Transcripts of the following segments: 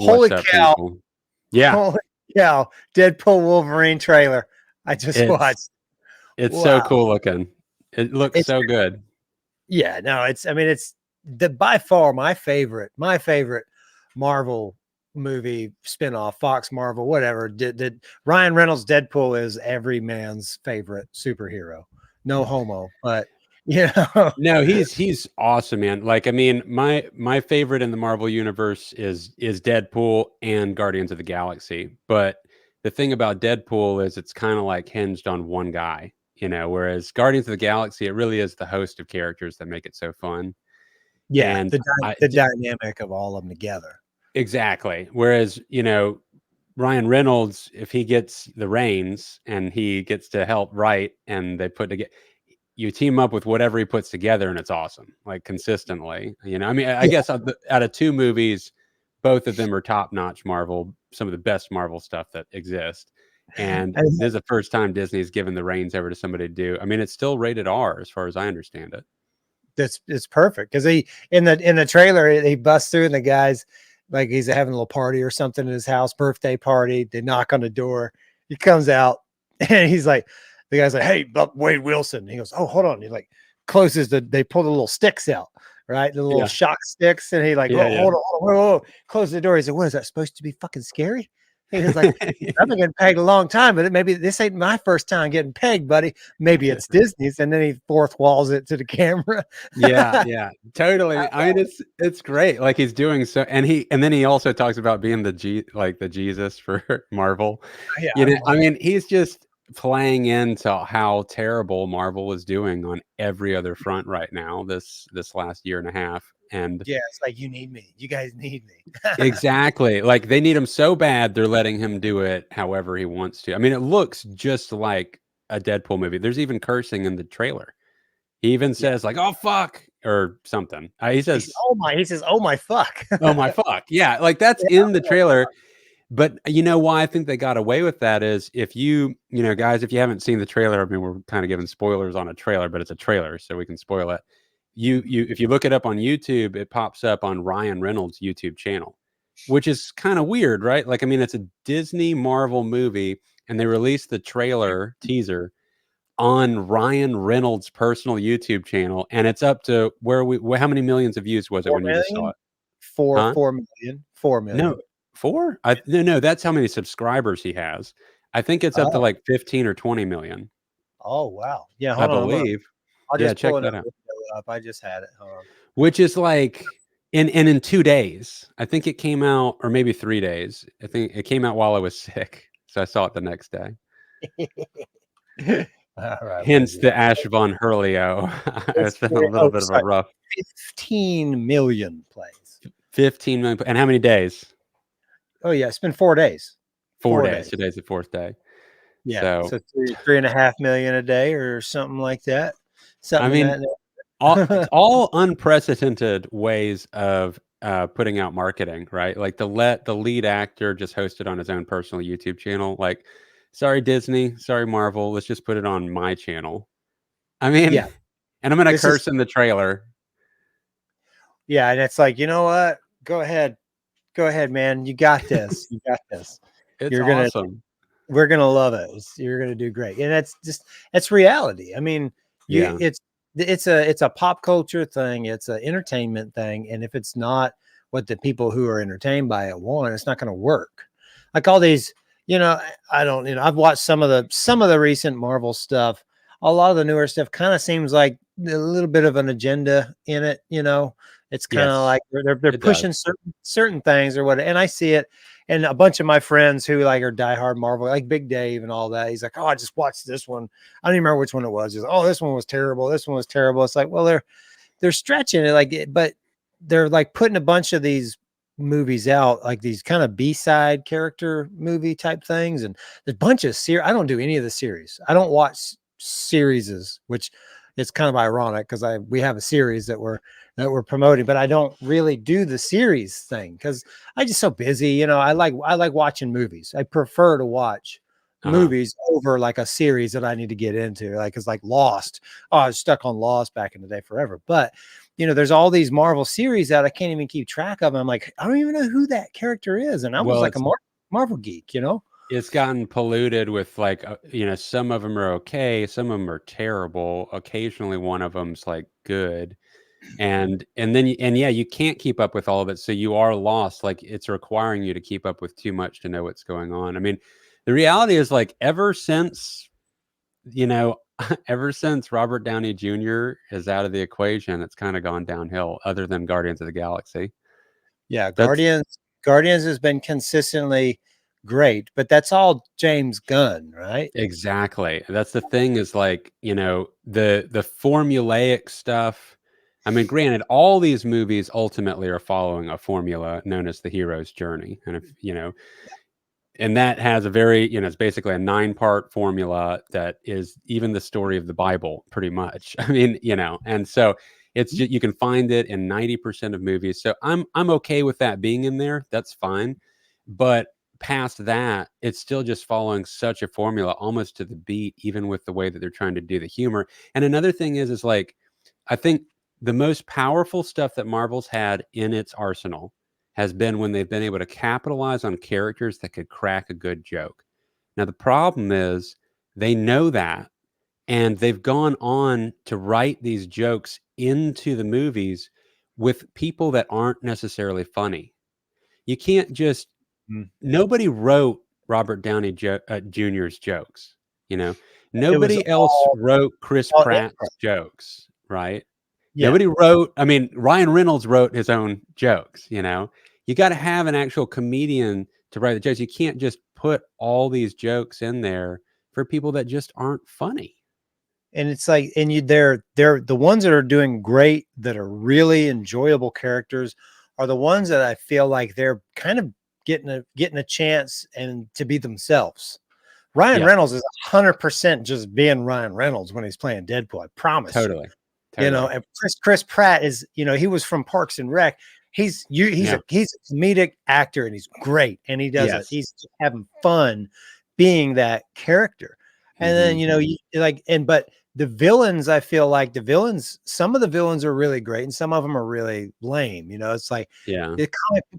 What's Holy up, cow. people? Yeah, Holy cow. Deadpool Wolverine trailer. I just watched. it's Wow. so cool looking. It looks so good. Yeah, no, it's by far my favorite Marvel movie spinoff, Fox Marvel, whatever. Did Ryan Reynolds Deadpool is every man's favorite superhero. No homo, but No, he's awesome, man. Like, I mean, my favorite in the Marvel universe is Deadpool and Guardians of the Galaxy. But the thing about Deadpool is it's kind of like hinged on one guy, whereas Guardians of the Galaxy, it really is the host of characters that make it so fun. yeah, And the dynamic of all of them together. Exactly. Whereas, Ryan Reynolds, if he gets the reins and he gets to help write and they put together, you team up with whatever he puts together and it's awesome, like consistently. I mean, I guess out of two movies, both of them are top notch Marvel, some of the best Marvel stuff that exist. And this is the first time Disney's given the reins ever to somebody to do. I mean, it's still rated R as far as I understand it. It's perfect because he in the trailer he busts through and the guys like he's having a little party or something in his house, birthday party. They knock on the door. He comes out and he's like, the guy's like, "Hey, Wade Wilson." He goes, "Oh, hold on." He like closes they pull the little sticks out, right? The little shock sticks, and he like, "Oh, hold on, whoa. Close the door." He said, "What is that supposed to be fucking scary?" He was like, "I've been getting pegged a long time, but maybe this ain't my first time getting pegged, buddy. Maybe it's Disney's." And then he fourth walls it to the camera. Yeah, totally. I mean, it's great. Like he's doing so, and then he also talks about being the Jesus for Marvel. I mean, he's just playing into how terrible Marvel is doing on every other front right now. This last year and a half, and it's like you need me. You guys need me. Exactly. Like they need him so bad, they're letting him do it however he wants to. I mean, it looks just like a Deadpool movie. There's even cursing in the trailer. He even says like, "Oh fuck," or something. He says, "Oh my," he says, "Oh my fuck." "Oh my fuck." Yeah, like that's in the trailer. But you know why I think they got away with that is if guys, if you haven't seen the trailer, I mean, we're kind of giving spoilers on a trailer, but it's a trailer, so we can spoil it. If you look it up on YouTube, it pops up on Ryan Reynolds' YouTube channel, which is kind of weird, right? Like, I mean, it's a Disney Marvel movie, and they released the trailer teaser on Ryan Reynolds' personal YouTube channel, and it's up to how many millions of views was it when you just saw it? 4 million. 4 million. No, 4? No, that's how many subscribers he has. I think it's up to like 15 or 20 million. Oh wow. Yeah, I believe. I'll just check pull that out. up. I just had it. Hold on. Which is like in 2 days. I think it came out, or maybe 3 days. I think it came out while I was sick, so I saw it the next day. All right. Hence the Ash von Hurlio. It's been a little bit of a rough. 15 million plays. 15 million. And how many days? Oh yeah, it's been 4 days. 4 days. Today's the 4th day. Yeah. So 3.5 million a day or something like that. Something I mean, all unprecedented ways of putting out marketing, right? Like the lead actor just hosted on his own personal YouTube channel. Like, sorry, Disney, sorry, Marvel, let's just put it on my channel. I mean, and I'm going to curse in the trailer. Yeah. And it's like, you know what? Go ahead, man. You got this. You got this. It's awesome. We're going to love it. You're going to do great. And that's reality. I mean, it's a pop culture thing. It's an entertainment thing. And if it's not what the people who are entertained by it want, it's not going to work. Like all these, I've watched some of the recent Marvel stuff. A lot of the newer stuff kind of seems like a little bit of an agenda in it. It's kind of like they're pushing certain things or whatever. And I see it. And a bunch of my friends who like are diehard Marvel, like Big Dave and all that, he's like, "Oh, I just watched this one. I don't even remember which one it was. He's like, oh, this one was terrible. This one was terrible." It's like, well, they're stretching it but they're like putting a bunch of these movies out, like these kind of B-side character movie type things. And there's a bunch of series. I don't do any of the series. I don't watch series, which it's kind of ironic because we have a series that we're promoting, but I don't really do the series thing because I just so busy. I like watching movies. I prefer to watch movies over like a series that I need to get into. Like it's like Lost. Oh, I was stuck on Lost back in the day forever. But there's all these Marvel series that I can't even keep track of. I'm like, I don't even know who that character is. And I was like a Marvel geek, It's gotten polluted with like, some of them are okay, some of them are terrible. Occasionally one of them's like good. And yeah, you can't keep up with all of it. So you are lost. Like it's requiring you to keep up with too much to know what's going on. I mean, the reality is like ever since Robert Downey Jr. is out of the equation, it's kind of gone downhill other than Guardians of the Galaxy. Yeah. Guardians has been consistently great, but that's all James Gunn, right? Exactly. That's the thing is like, the formulaic stuff. I mean, granted, all these movies ultimately are following a formula known as the hero's journey. And and that has a very, it's basically a 9-part formula that is even the story of the Bible, pretty much. I mean, and so it's just, you can find it in 90% of movies. So I'm okay with that being in there. That's fine. But past that, it's still just following such a formula almost to the beat, even with the way that they're trying to do the humor. And another thing is like, I think the most powerful stuff that Marvel's had in its arsenal has been when they've been able to capitalize on characters that could crack a good joke. Now, the problem is they know that, and they've gone on to write these jokes into the movies with people that aren't necessarily funny. You can't just, nobody wrote Robert Downey Jr.'s jokes, It was nobody else wrote Chris all Pratt's jokes, right? Yeah. Nobody wrote, I mean, Ryan Reynolds wrote his own jokes, you got to have an actual comedian to write the jokes. You can't just put all these jokes in there for people that just aren't funny. And it's like, and they're the ones that are doing great, that are really enjoyable characters, are the ones that I feel like they're kind of getting a chance and to be themselves. Ryan Reynolds is 100% just being Ryan Reynolds when he's playing Deadpool. I promise. Totally. And Chris Pratt is, he was from Parks and Rec. He's a comedic actor, and he's great, and he's having fun being that character. And then but the villains, I feel like some of the villains are really great, and some of them are really lame. It's like, the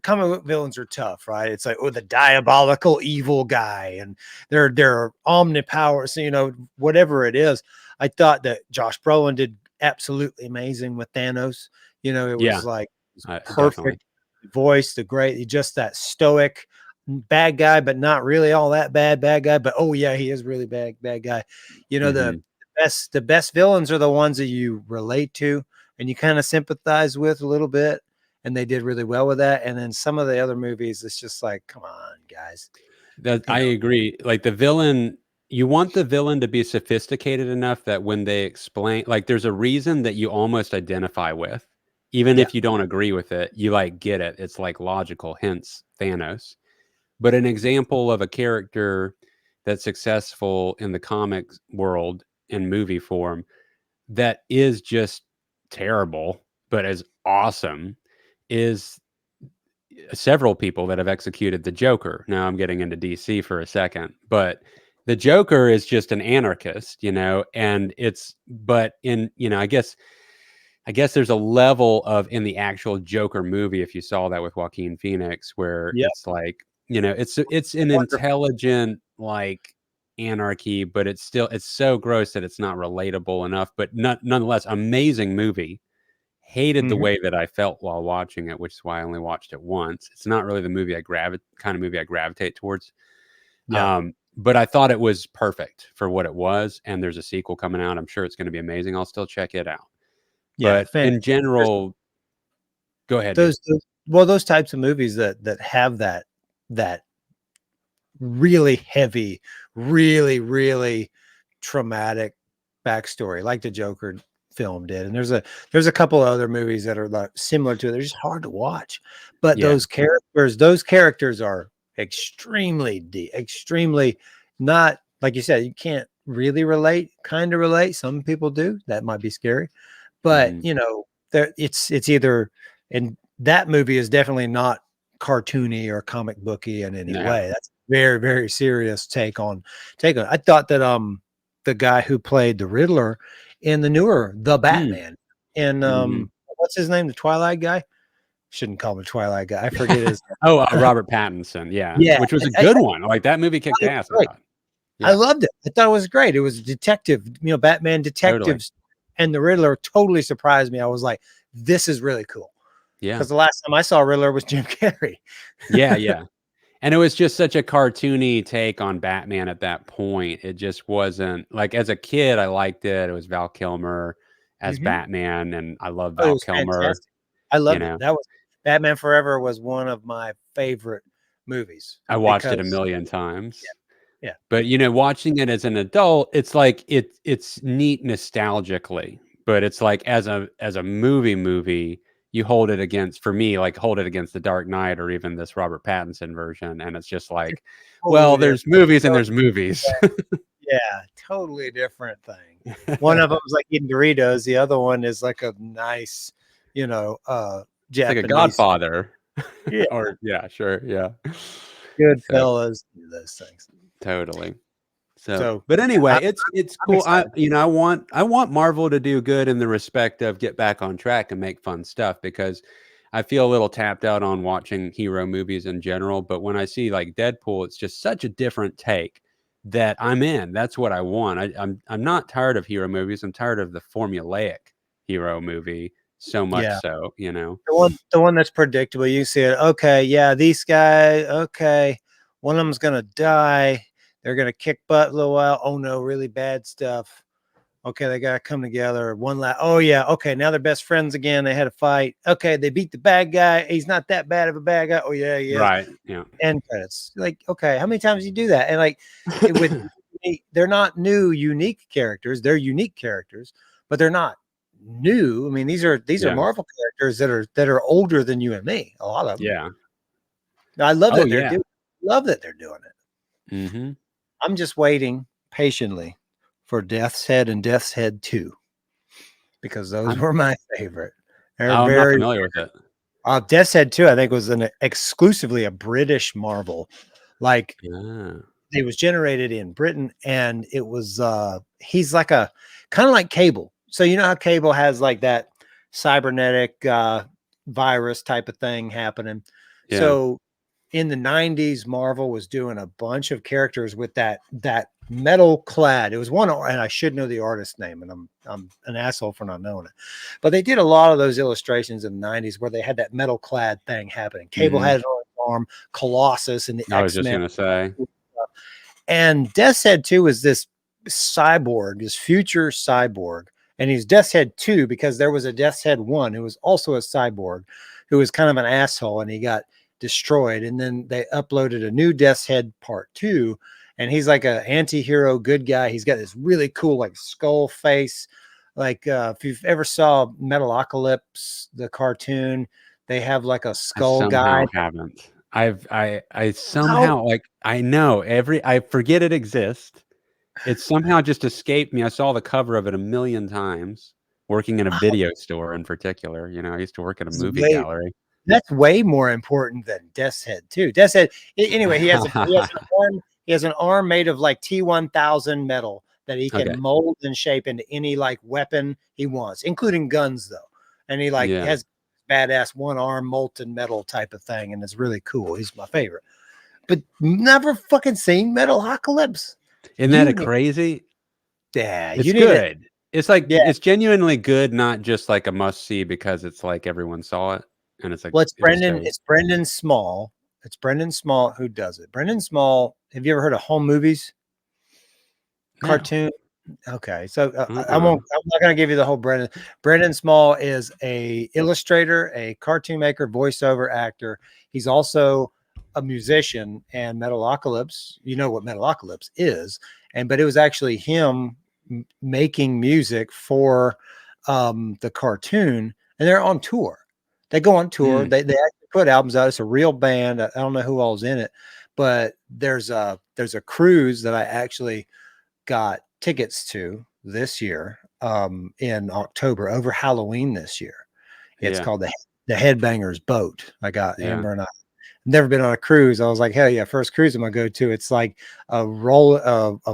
comic book villains are tough, right? It's like, the diabolical evil guy, and they're omnipowers, whatever it is. I thought that Josh Brolin did absolutely amazing with Thanos. It was like perfect definitely. Voice, just that stoic bad guy, but not really all that bad guy. But he is really bad guy. The best villains are the ones that you relate to and you kind of sympathize with a little bit, and they did really well with that. And then some of the other movies, it's just like, come on, guys. I agree. Like the villain, you want the villain to be sophisticated enough that when they explain, like there's a reason that you almost identify with, even if you don't agree with it, you like get it. It's like logical, hence Thanos. But an example of a character that's successful in the comics world in movie form that is just terrible, but is awesome, is several people that have executed the Joker. Now I'm getting into DC for a second, but the Joker is just an anarchist, and but in, I guess there's a level of in the actual Joker movie, if you saw that with Joaquin Phoenix, where it's like, it's an intelligent like anarchy, but it's so gross that it's not relatable enough, but nonetheless, amazing movie. Hated the way that I felt while watching it, which is why I only watched it once. It's not really the movie I gravitate towards. But I thought it was perfect for what it was, and there's a sequel coming out. I'm sure it's going to be amazing. I'll still check it out. But in general, go ahead. Those types of movies that have that really heavy, really, really traumatic backstory, like the Joker film did. And there's a couple of other movies that are like similar to it. They're just hard to watch, but those characters are extremely deep, extremely, not like you said, you can't really kind of relate. Some people do. That might be scary, but it's either, and that movie is definitely not cartoony or comic booky in any way. That's very, very serious take on. I thought that the guy who played the Riddler in the newer The Batman in what's his name? The Twilight guy? Shouldn't call him a Twilight guy. I forget his Robert Pattinson. Yeah. Yeah. Which was a good one. Like that movie kicked ass. I thought. I loved it. I thought it was great. It was a detective, Batman detectives and the Riddler totally surprised me. I was like, this is really cool. Yeah. Because the last time I saw Riddler was Jim Carrey. Yeah. And it was just such a cartoony take on Batman at that point. It just wasn't like, as a kid, I liked it. It was Val Kilmer as Batman, and I love Val Kilmer. Fantastic. I loved it. That was Batman Forever was one of my favorite movies. I watched it a million times. Yeah. But watching it as an adult, it's like it's neat nostalgically, but it's like as a movie, you hold it against the Dark Knight or even this Robert Pattinson version, and it's just like, well, there's movies and there's movies. Yeah, totally different thing. One of them is like eating Doritos, the other one is like a nice, Japanese. Like a Godfather. Yeah. Or sure, yeah. Goodfellas, those things. Totally. So but anyway, it's cool. I want Marvel to do good in the respect of get back on track and make fun stuff, because I feel a little tapped out on watching hero movies in general. But when I see like Deadpool, it's just such a different take that I'm in. That's what I want. I'm not tired of hero movies. I'm tired of the formulaic hero movie so much. So, the one that's predictable. You see it. Okay. Yeah. These guys. Okay. One of them's going to die. They're going to kick butt a little while. Oh no, really bad stuff. Okay. They got to come together. Oh yeah. Okay. Now they're best friends again. They had a fight. Okay. They beat the bad guy. He's not that bad of a bad guy. Oh yeah. Yeah. Right. Yeah. End credits. Like, okay. How many times do you do that? And like they're not new, unique characters. They're unique characters, but they're not new. I mean, these are Marvel characters that are older than you and me. A lot of them. Yeah. I love that they're doing. Love that they're doing it. Mm-hmm. I'm just waiting patiently for Death's Head and Death's Head 2, because those were my favorite. I'm not familiar with it. Death's Head 2, I think, was exclusively a British Marvel. Like, it was generated in Britain, and it was he's like a kind of like Cable. So you know how Cable has like that cybernetic virus type of thing happening. Yeah. So in the 90s, Marvel was doing a bunch of characters with that metal clad. It was one, and I should know the artist's name, and I'm an asshole for not knowing it. But they did a lot of those illustrations in the 90s where they had that metal clad thing happening. Cable had an arm, Colossus, and the X-Men. I was just gonna say. And Death's Head 2 is this cyborg, this future cyborg. And he's Death's Head 2 because there was a Death's Head 1 who was also a cyborg, who was kind of an asshole, and he got destroyed. And then they uploaded a new Death's Head Part 2, and he's like an anti-hero good guy. He's got this really cool like skull face. Like if you've ever saw Metalocalypse, the cartoon, they have like a skull guy. I haven't. I somehow like I know I forget it exists. It somehow just escaped me. I saw the cover of it a million times, working in a video store in particular. I used to work at a movie gallery. That's way more important than Death's Head too. Death's Head, anyway, he has an arm made of like T1000 metal that he can mold and shape into any like weapon he wants, including guns though. And he has badass one arm molten metal type of thing, and it's really cool. He's my favorite. But never fucking seen Metalocalypse. Isn't that crazy? Yeah, it's good. It's like it's genuinely good, not just like a must see because it's like everyone saw it, and it's like it's Brendan Small. It's Brendan Small who does it. Brendan Small. Have you ever heard of Home Movies? Cartoon. Okay, so I'm not going to give you the whole Brendan. Brendan Small is a illustrator, a cartoon maker, voiceover actor. He's also a musician, and Metalocalypse, you know what Metalocalypse is, but it was actually him making music for the cartoon, and they're on tour. They go on tour. They actually put albums out. It's a real band. I don't know who all's in it, but there's a cruise that I actually got tickets to this year in October over Halloween this year. It's called the Headbangers Boat. I got Amber and I. Never been on a cruise. I was like, hell yeah, first cruise I'm gonna go to. It's like a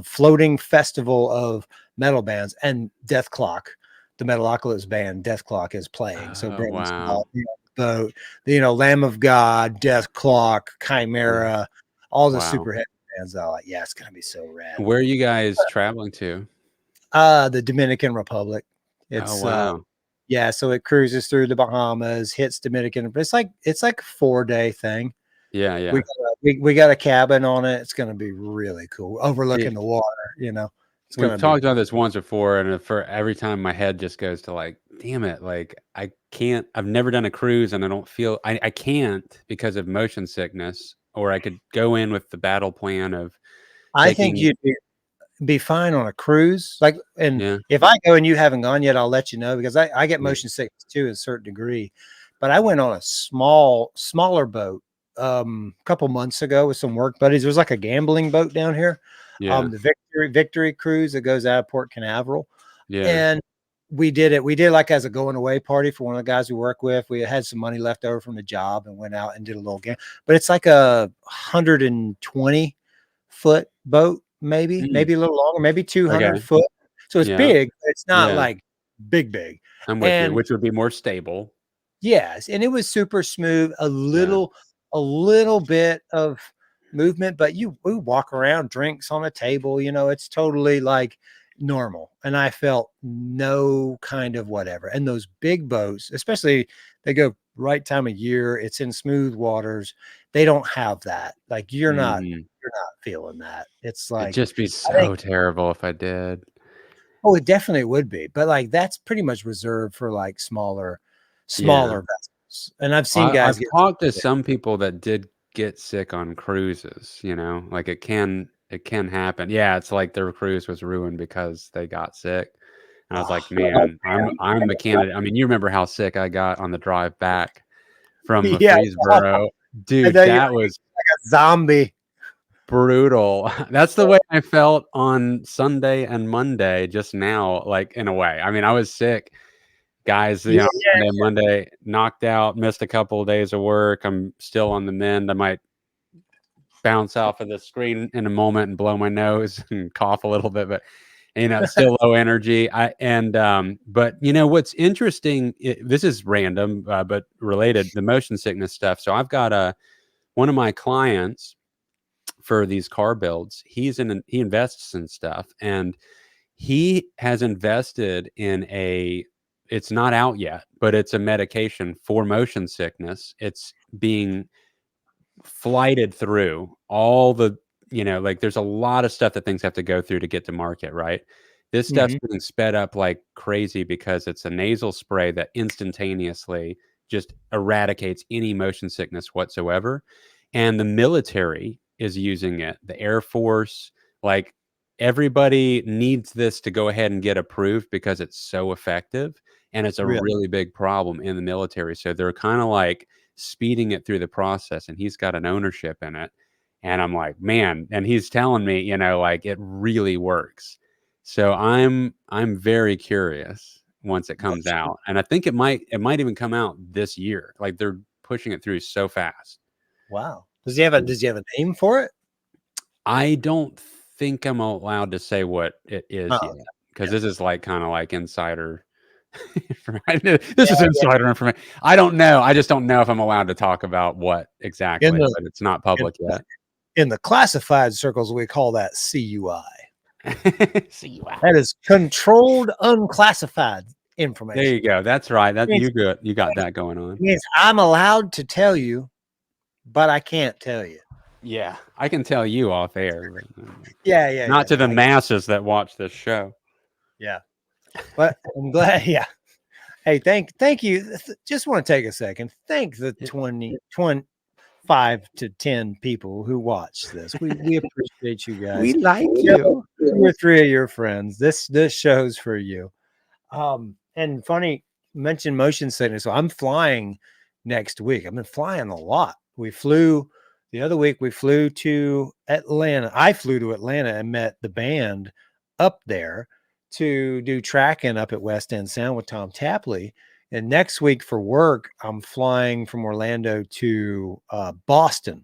floating festival of metal bands, and Death Clock, the Metalocalypse band Death Clock is playing. So Oh, Brandon's wow. the Lamb of God, Death Clock, Chimera, all the super heavy bands. I like, yeah, it's gonna be so rad. Where are you guys traveling to? The Dominican Republic. Oh, It's wow. yeah, so it cruises through the Bahamas, hits Dominican. It's like a 4-day thing. Yeah, yeah. We got a cabin on it. It's gonna be really cool, overlooking the water. It's We've gonna be. talked about this once before, and for every time my head just goes to like, damn it, like I can't. I've never done a cruise, and I don't feel I can't because of motion sickness. Or I could go in with the battle plan of I think taking. you'd be fine on a cruise. Like, and Yeah, if I go and you haven't gone yet, I'll let you know, because I get yeah, motion sickness too, to a certain degree. But I went on a smaller boat a couple months ago with some work buddies. There was like a gambling boat down here, yeah, the Victory cruise that goes out of Port Canaveral, yeah. and we did it. We did like as a going away party for one of the guys we work with. We had some money left over from the job and went out and did a little game. But it's like a 120-foot boat, maybe a little longer, maybe 200 Okay. foot. So it's Yeah, big. But it's not yeah. like big. I'm with you, And which would be more stable. yes, and it was super smooth. A Yeah. little bit of movement, but we walk around, drinks on a table. It's totally like normal. And I felt no kind of whatever. And those big boats, especially, they go right time of year. It's in smooth waters. They don't have that. Like you're not Mhm. feeling that. It's It'd like, just be I think, so terrible if I did. oh, it definitely would be. But like that's pretty much reserved for like smaller Yeah. vessels. And I've seen I've guys get talked to sick. some people that did get sick on cruises, like it can happen. Yeah, it's like their cruise was ruined because they got sick. And I was like, Oh, man, I'm a candidate. I mean, you remember how sick I got on the drive back from yeah. Murfreesboro. I Dude, know you're that like was a zombie. brutal. That's the way I felt on Sunday and Monday just now, like in a way. I mean, I was sick. Guys, Yeah, Sunday, Monday, knocked out, missed a couple of days of work. I'm still on the mend. I might bounce off of the screen in a moment and blow my nose and cough a little bit, but still low energy. But what's interesting, this is random, but related, the motion sickness stuff. So I've got one of my clients for these car builds. He invests in stuff, and he has invested in it's not out yet, but it's a medication for motion sickness. It's being flighted through all the, like there's a lot of stuff that things have to go through to get to market, right? This stuff's Mhm. being sped up like crazy because it's a nasal spray that instantaneously just eradicates any motion sickness whatsoever. And the military is using it, the Air Force, like everybody needs this to go ahead and get approved because it's so effective. And it's a Really? really big problem in the military. So they're kind of like speeding it through the process, and he's got an ownership in it. And I'm like, man, and he's telling me, like it really works. So I'm very curious once it No comes shit. out. And I think it might even come out this year. Like they're pushing it through so fast. Wow. Does he have a name for it? I don't think I'm allowed to say what it is Oh, yet, because yeah. this is like kind of like insider. This is Yeah. insider information. I don't know. I just don't know if I'm allowed to talk about what In exactly, the but it's not in, public yet. in the classified circles, we call that CUI. See, wow. That is controlled unclassified There information. you go. That's right. It means, You got that going on. it means I'm allowed to tell you, but I can't tell you. Yeah, I can tell you off air, but Yeah. not to No, the masses that watch this show. yeah. But I'm glad. Yeah. Hey, thank you. Just want to take a second. Thank the 25 to 10 people who watch this. We appreciate you guys. We like Yeah, you. 2 or 3 of your friends. This show's for you. And funny, mention motion sickness. So I'm flying next week. I've been flying a lot. The other week we flew to Atlanta. I flew to Atlanta and met the band up there to do tracking up at West End Sound with Tom Tapley. And next week for work, I'm flying from Orlando to Boston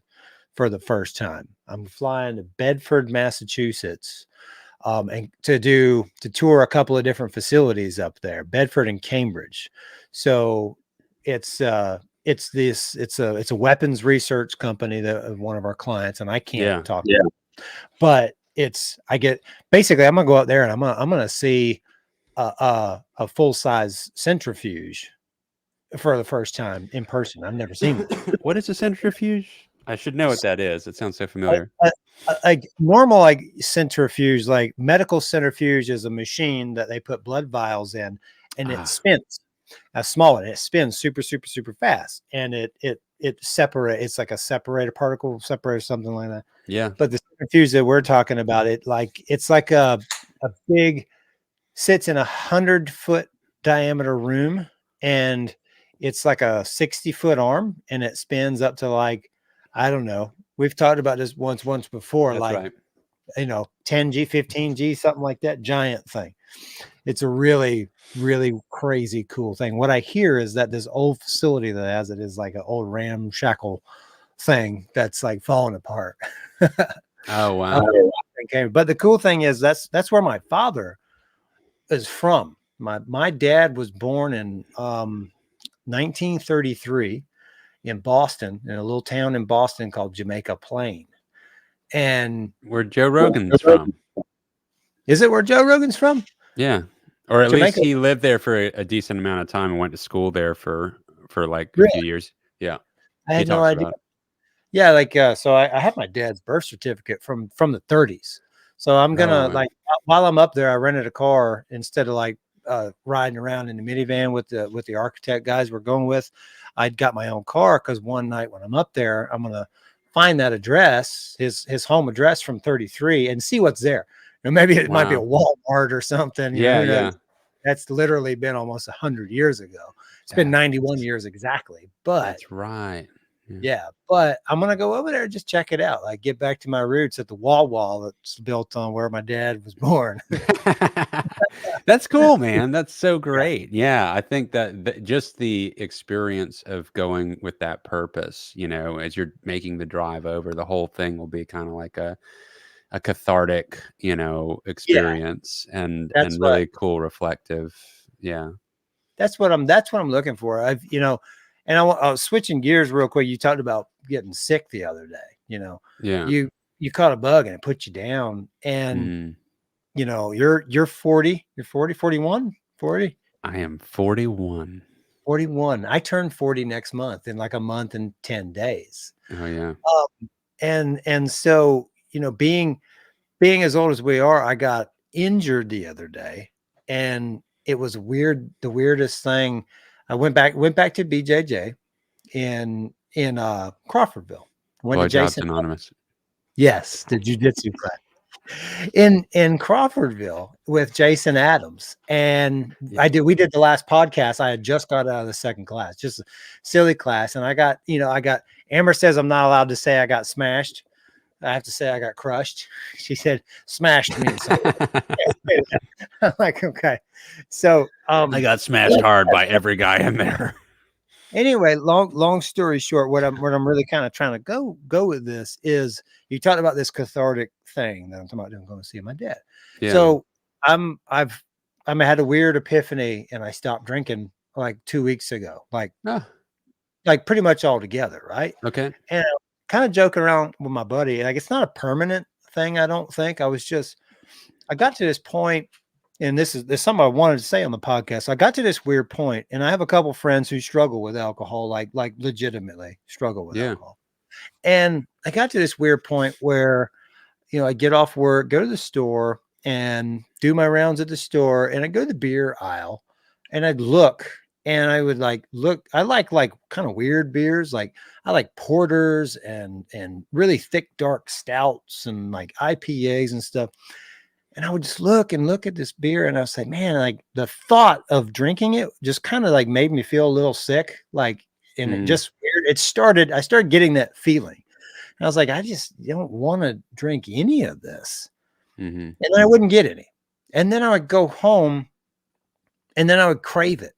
for the first time. I'm flying to Bedford, Massachusetts, and to tour a couple of different facilities up there, Bedford and Cambridge. So it's a weapons research company that one of our clients, and I can't talk. Yeah. But I'm gonna go out there and I'm gonna see a full-size centrifuge for the first time in person. I've never seen it. What is a centrifuge? I should know what that is. It sounds so familiar. Like normal, like centrifuge, like medical centrifuge is a machine that they put blood vials in, and it spins. A small one, it spins super, super, super fast, and it separates. It's like a particle separator, something like that. Yeah. But the centrifuge that we're talking about, it's like a big, sits in 100-foot diameter room, and it's like a 60-foot arm, and it spins up to, like, I don't know. We've talked about this once before. That's right. 10G, 15G, something like that. Giant thing. It's a really, really crazy cool thing. What I hear is that this old facility that has it is like an old ramshackle thing that's like falling apart. Oh, wow. But the cool thing is that's where my father is from. My dad was born in 1933 in Boston, in a little town in Boston called Jamaica Plain. And where Joe Rogan's from. Is it where Joe Rogan's from? Yeah. Or at least he lived there for a decent amount of time and went to school there for like a few years. Yeah. I had no idea. Yeah, like so I have my dad's birth certificate from the 30s. So I'm gonna like, while I'm up there, I rented a car instead of like riding around in the minivan with the architect guys we're going with. I'd got my own car because one night when I'm up there, I'm gonna find that address, his home address from 33, and see what's there. Maybe it might be a Walmart or something. Yeah. That's literally been almost 100 years ago. It's been 91 years exactly. But that's right. Yeah, but I'm gonna go over there and just check it out. Like, get back to my roots at the wall that's built on where my dad was born. That's cool, man. That's so great. Yeah, I think that just the experience of going with that purpose, as you're making the drive over, the whole thing will be kind of like a cathartic, experience, and really cool, reflective. Yeah, that's what I'm looking for. And I was switching gears real quick. You talked about getting sick the other day. Yeah. You caught a bug and it put you down, and you're 40. You're 40, 41, 40. I am 41. 41. I turn 40 next month, in like a month and 10 days. Oh yeah. And so being as old as we are, I got injured the other day, and it was weird. The weirdest thing. I went back to BJJ in Crawfordville. Went to Jason Anonymous. Yes, the jiu-jitsu class in Crawfordville with Jason Adams. And we did the last podcast. I had just got out of the second class, just a silly class. And I got Amber says I'm not allowed to say I got smashed. I have to say I got crushed. She said smashed means something. I'm like, okay. So I got smashed hard by every guy in there. Anyway, long story short, what I'm really kind of trying to go with this is, you talked about this cathartic thing that I'm talking about. I'm going to see my dad. Yeah. So I've had a weird epiphany, and I stopped drinking like 2 weeks ago, like pretty much altogether. Right. Okay. And kind of joking around with my buddy. Like, it's not a permanent thing, I don't think. I got to this point, and this is something I wanted to say on the podcast. I got to this weird point, and I have a couple friends who struggle with alcohol, like legitimately struggle with alcohol. And I got to this weird point where, I get off work, go to the store, and do my rounds at the store, and I go to the beer aisle, and I'd look. And I would look, I like kind of weird beers. Like, I like porters and really thick, dark stouts and like IPAs and stuff. And I would just look at this beer, and I would say, man, like, the thought of drinking it just kind of like made me feel a little sick. Like, and it just weird. I started getting that feeling. And I was like, I just don't want to drink any of this. Mm-hmm. And then I wouldn't get any. And then I would go home, and then I would crave it.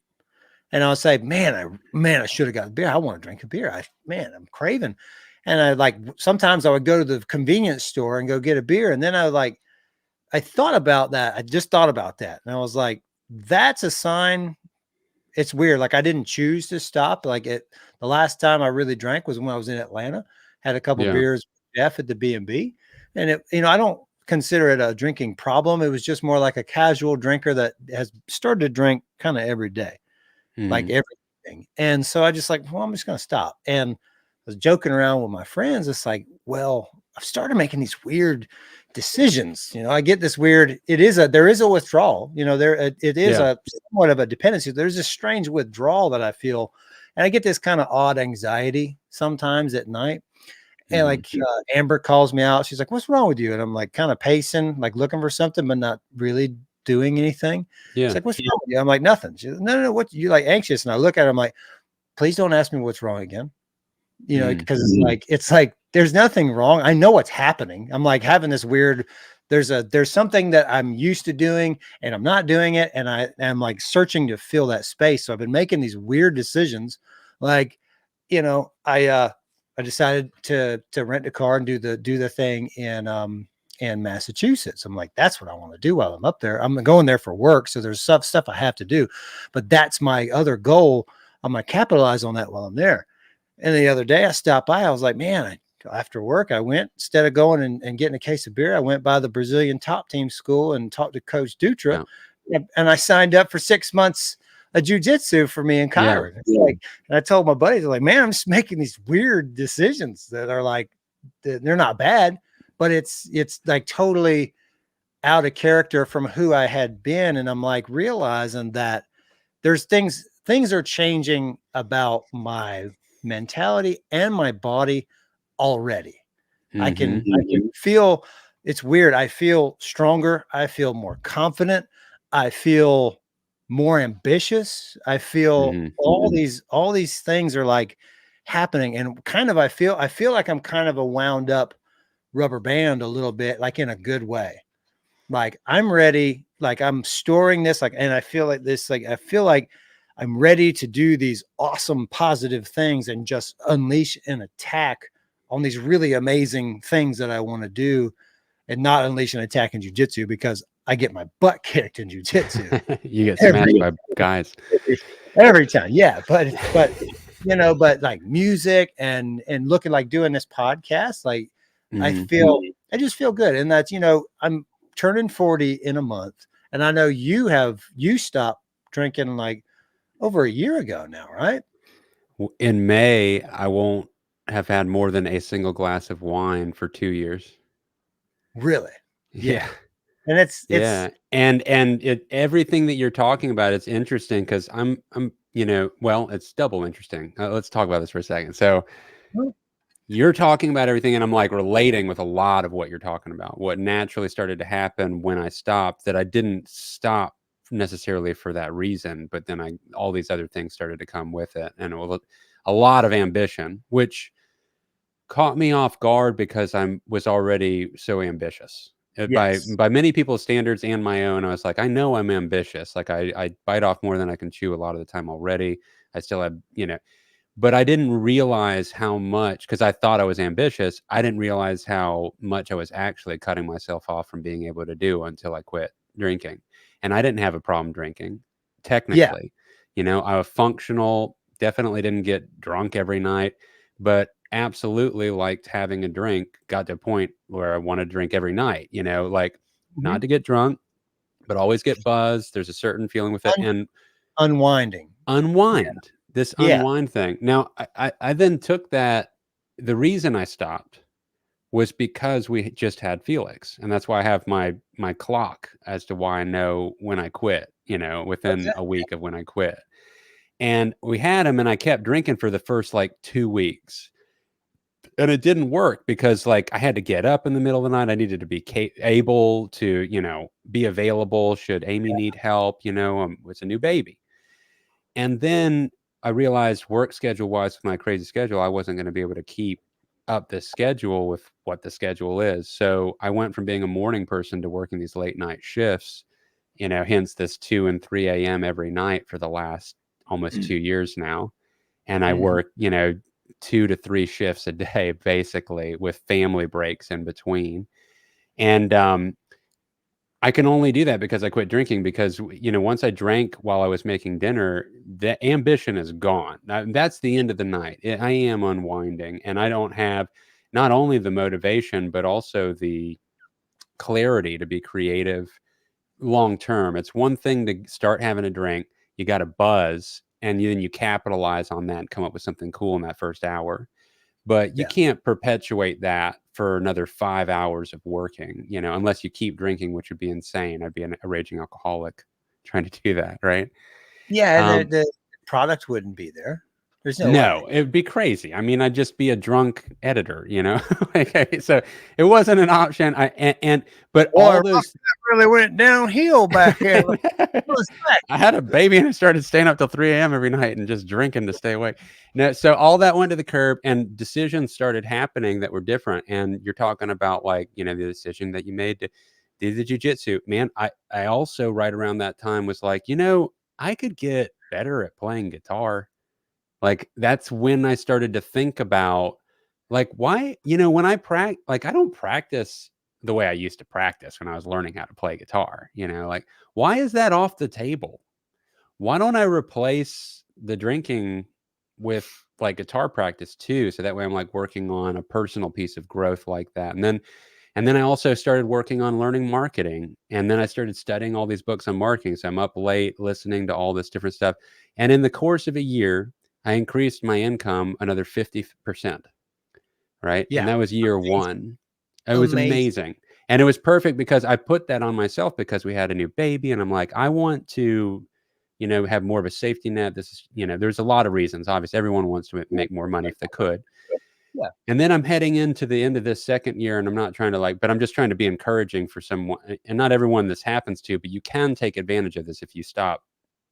And I'll say, man, I should have got a beer. I want to drink a beer. I'm craving. And sometimes I would go to the convenience store and go get a beer. And then I'd I thought about that. I just thought about that. And I was like, that's a sign. It's weird. Like I didn't choose to stop. Like the last time I really drank was when I was in Atlanta, had a couple beers with Jeff at the B&B. And I don't consider it a drinking problem. It was just more like a casual drinker that has started to drink kind of every day, like everything. And so I just like, well, I'm just going to stop. And I was joking around with my friends. It's like, well, I've started making these weird decisions. I get this weird, there is a withdrawal, it is a somewhat of a dependency. There's this strange withdrawal that I feel. And I get this kind of odd anxiety sometimes at night. And like Amber calls me out. She's like, what's wrong with you? And I'm like kind of pacing, like looking for something, but not really doing anything. She's like, what's wrong with you? I'm like, nothing. She's like, no, what you like anxious? And I look at her, I'm like, please don't ask me what's wrong again. Because it's like, there's nothing wrong. I know what's happening. I'm like having this weird, there's something that I'm used to doing and I'm not doing it. And I'm like searching to fill that space. So I've been making these weird decisions. Like, I decided to rent a car and do the thing in Massachusetts. I'm like, that's what I want to do while I'm up there. I'm going there for work. So there's stuff I have to do, but that's my other goal. I'm going to capitalize on that while I'm there. And the other day I stopped by, I was like, man, after work, I went, instead of going and getting a case of beer, I went by the Brazilian top team school and talked to Coach Dutra. And I signed up for 6 months of jujitsu for me in Kyron. Like, and I told my buddies, like, man, I'm just making these weird decisions that are like, they're not bad, but it's like totally out of character from who I had been. And I'm like realizing that there's things are changing about my mentality and my body already. I can feel, it's weird. I feel stronger. I feel more confident. I feel more ambitious. I feel all these things are like happening. And kind of, I feel like I'm kind of a wound up rubber band a little bit, like in a good way. Like I'm ready, like I'm storing this, like, and I feel like this, like, I feel like I'm ready to do these awesome positive things and just unleash an attack on these really amazing things that I want to do, and not unleash an attack in jujitsu because I get my butt kicked in jujitsu. You get smashed by guys every time. Yeah. But but like music and looking like doing this podcast, like I just feel good. And that's, I'm turning 40 in a month. And I know you stopped drinking like over a year ago now, right? In May, I won't have had more than a single glass of wine for 2 years. Really? Yeah. And it's and everything that you're talking about, it's interesting because I'm well, it's double interesting. Let's talk about this for a second. So you're talking about everything and I'm like relating with a lot of what you're talking about. What naturally started to happen when I stopped, that I didn't stop necessarily for that reason, but then all these other things started to come with it, and it was a lot of ambition, which caught me off guard because I was already so ambitious. By many people's standards and my own, I was like, I know I'm ambitious. Like I bite off more than I can chew a lot of the time already. I still have, but I didn't realize how much, because I thought I was ambitious. I didn't realize how much I was actually cutting myself off from being able to do until I quit drinking. And I didn't have a problem drinking, technically. I was functional, definitely didn't get drunk every night, but absolutely liked having a drink. Got to a point where I wanted to drink every night, like not to get drunk, but always get buzzed. There's a certain feeling with it. And unwind this unwind thing. Now, I then took that. The reason I stopped was because we just had Felix, and that's why I have my clock as to why I know when I quit. Within a week of when I quit, and we had him, and I kept drinking for the first like 2 weeks, and it didn't work because like I had to get up in the middle of the night. I needed to be able to be available should Amy need help. It's a new baby. And then I realized work schedule wise, with my crazy schedule, I wasn't going to be able to keep up this schedule with what the schedule is. So I went from being a morning person to working these late night shifts, hence this 2 and 3 a.m. every night for the last almost 2 years now. And I work, 2 to 3 shifts a day, basically, with family breaks in between. And I can only do that because I quit drinking because, you know, once I drank while I was making dinner, the ambition is gone. That's the end of the night. I am unwinding and I don't have not only the motivation, but also the clarity to be creative long term. It's one thing to start having a drink, you got a buzz, and then you capitalize on that and come up with something cool in that first hour. But you Yeah. can't perpetuate that for another 5 hours of working, you know, unless you keep drinking, which would be insane. I'd be a raging alcoholic trying to do that, right? Yeah, and Um, the product wouldn't be there. There's no way. no, it'd be crazy. I mean, I'd just be a drunk editor, you know? Like, so it wasn't an option. But Boy, all Rock those really went downhill back there. What was that? I had a baby and I started staying up till 3 a.m. every night and just drinking to stay awake. No, so all that went to the curb and decisions started happening that were different. And you're talking about, like, you know, the decision that you made to do the jujitsu. Man, I also right around that time was like, you know, I could get better at playing guitar. Like, that's when I started to think about, like, why, you know, when I practice, like, I don't practice the way I used to practice when I was learning how to play guitar, you know, like, why is that off the table? Why don't I replace the drinking with like guitar practice too? So that way I'm like working on a personal piece of growth like that. And then I also started working on learning marketing. And then I started studying all these books on marketing. So I'm up late listening to all this different stuff. And in the course of a year, I increased my income another 50%. Right. And Yeah, that was year amazing. one. It was Amazing. amazing. And it was perfect because I put that on myself because we had a new baby. And I'm like, I want to, you know, have more of a safety net. This is, you know, there's a lot of reasons. Obviously, everyone wants to make more money if they could. Yeah. And then I'm heading into the end of this second year, and I'm not trying to like, but I'm just trying to be encouraging for someone. And not everyone this happens to, but you can take advantage of this if you stop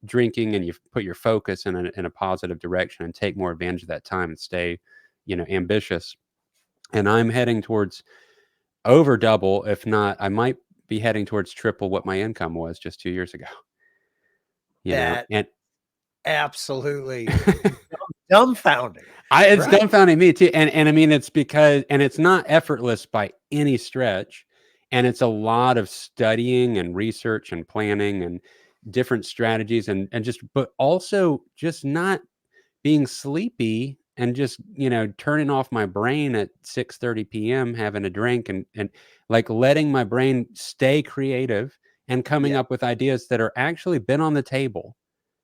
drinking and you put your focus in a positive direction and take more advantage of that time and stay, you know, ambitious. And I'm heading towards over double, if not, I might be heading towards triple what my income was just 2 years ago. You know, That and absolutely dumbfounding, it's right? dumbfounding me too. And I mean, it's because, and it's not effortless by any stretch. And it's a lot of studying and research and planning and different strategies and just, but also just not being sleepy and just, you know, turning off my brain at 6:30 p.m., having a drink and like letting my brain stay creative and coming Yeah. up with ideas that are actually been on the table.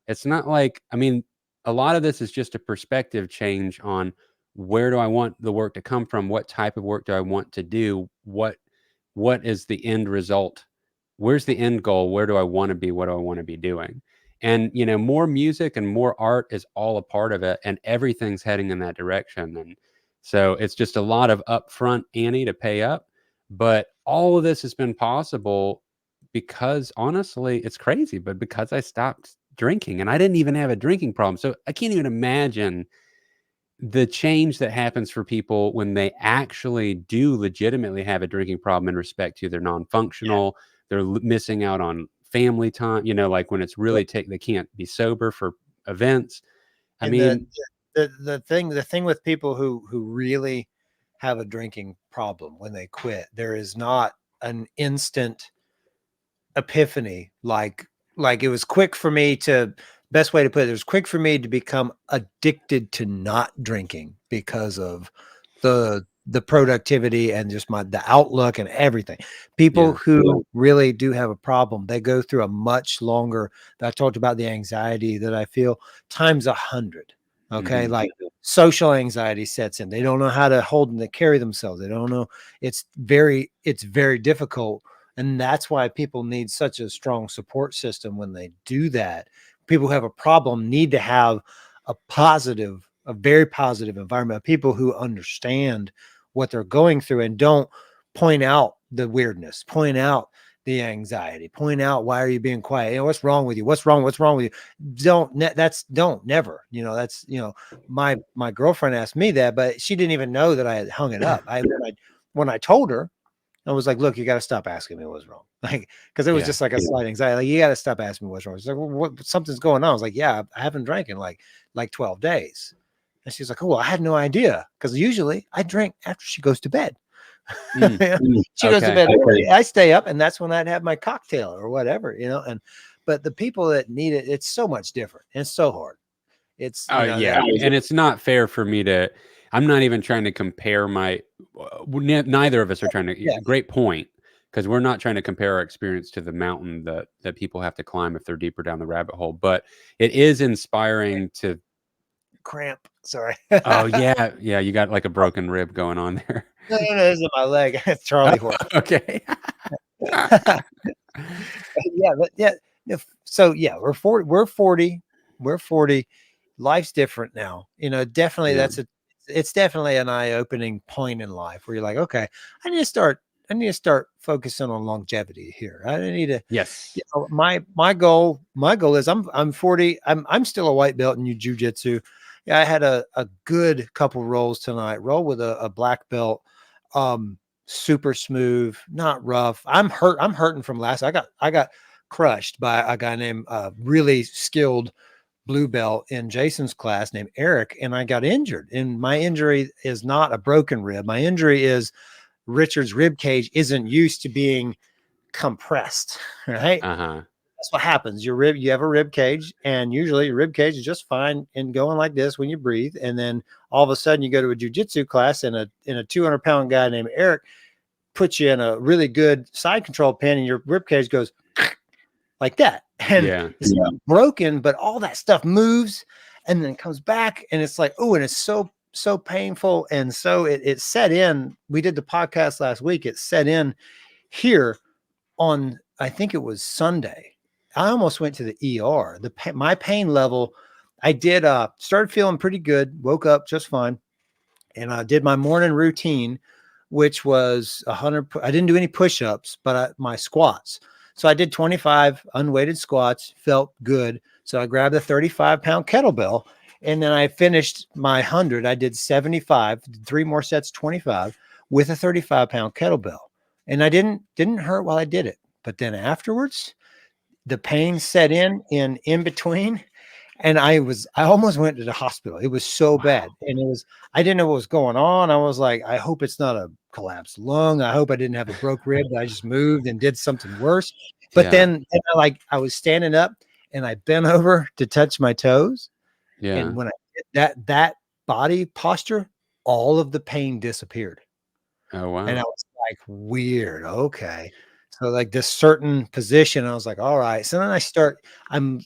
It's not like, I mean, a lot of this is just a perspective change on where do I want the work to come from? What type of work do I want to do? What is the end result? Where's the end goal? Where do I want to be? What do I want to be doing? And, you know, more music and more art is all a part of it, and everything's heading in that direction. And so it's just a lot of upfront ante to pay up. But all of this has been possible because, honestly, it's crazy, but because I stopped drinking and I didn't even have a drinking problem. So I can't even imagine the change that happens for people when they actually do legitimately have a drinking problem in respect to they're non-functional, they're missing out on family time, you know, like when it's Yeah. really they can't be sober for events. I And mean, the thing with people who really have a drinking problem when they quit, there is not an instant epiphany like it was quick for me to best way to put it was quick for me to become addicted to not drinking because of the productivity and just the outlook and everything. People yeah. who really do have a problem, they go through a much longer. I talked about the anxiety that I feel times 100. Okay, Hmm. like social anxiety sets in. They don't know how to hold and to carry themselves. They don't know. It's very difficult, and that's why people need such a strong support system when they do that. People who have a problem need to have a very positive environment of people who understand what they're going through and don't point out the weirdness, point out the anxiety, point out why are you being quiet? You know, what's wrong with you? What's wrong? What's wrong with you? Don't never. You know, that's my girlfriend asked me that, but she didn't even know that I had hung it up. When I told her, I was like, look, you got to stop asking me what's wrong. Like, because it was Yeah. just like a slight anxiety. Like, you got to stop asking me what's wrong. She's like, well, what, something's going on. I was like, yeah, I haven't drank in like 12 days. And she's like, oh, well, I had no idea. Because usually I drink after she goes to bed. She goes to bed early. I stay up, and that's when I'd have my cocktail or whatever, but the people that need it, it's so much different. It's so hard. It's and it's not fair for me to. I'm not even trying to compare my. Neither of us are trying to. Great point, because we're not trying to compare our experience to the mountain that people have to climb if they're deeper down the rabbit hole. But it is inspiring to. Cramp. Sorry. Oh yeah. You got like a broken rib going on there. No, this is my leg. It's Charlie horse. Okay. So we're 40. We're 40. Life's different now. Definitely it's definitely an eye-opening point in life where you're like, okay, I need to start focusing on longevity here. I need to. Yes. My goal is I'm 40. I'm still a white belt in jiu-jitsu. Yeah, I had a good couple rolls tonight. Roll with a black belt. Super smooth, not rough. I'm hurting from last. I got crushed by a guy named really skilled blue belt in Jason's class named Eric, and I got injured. And my injury is not a broken rib. My injury is Richard's rib cage isn't used to being compressed, right? That's what happens. You have a rib cage, and usually your rib cage is just fine and going like this when you breathe. And then all of a sudden you go to a jiu-jitsu class, and a 200-pound guy named Eric puts you in a really good side control pin, and your rib cage goes like that. And it's not broken, but all that stuff moves and then comes back, and it's like, oh, and it's so painful. And so it set in. We did the podcast last week. It set in here on, I think it was Sunday. I almost went to the ER. My pain level, I did started feeling pretty good, woke up just fine, and I did my morning routine, which was 100. I didn't do any push-ups, but my squats. So I did 25 unweighted squats, felt good. So I grabbed a 35-pound kettlebell, and then I finished my 100. I did 75, 3 more sets, 25 with a 35-pound kettlebell. And I didn't hurt while I did it. But then afterwards, the pain set in between, and I almost went to the hospital. It was so bad. And I didn't know what was going on. I was like, I hope it's not a collapsed lung. I hope I didn't have a broke rib. I just moved and did something worse. But then I was standing up, and I bent over to touch my toes. Yeah. And when I did that body posture, all of the pain disappeared. Oh, wow. And I was like, weird. Okay. So like this certain position, I was like, all right. So then I'm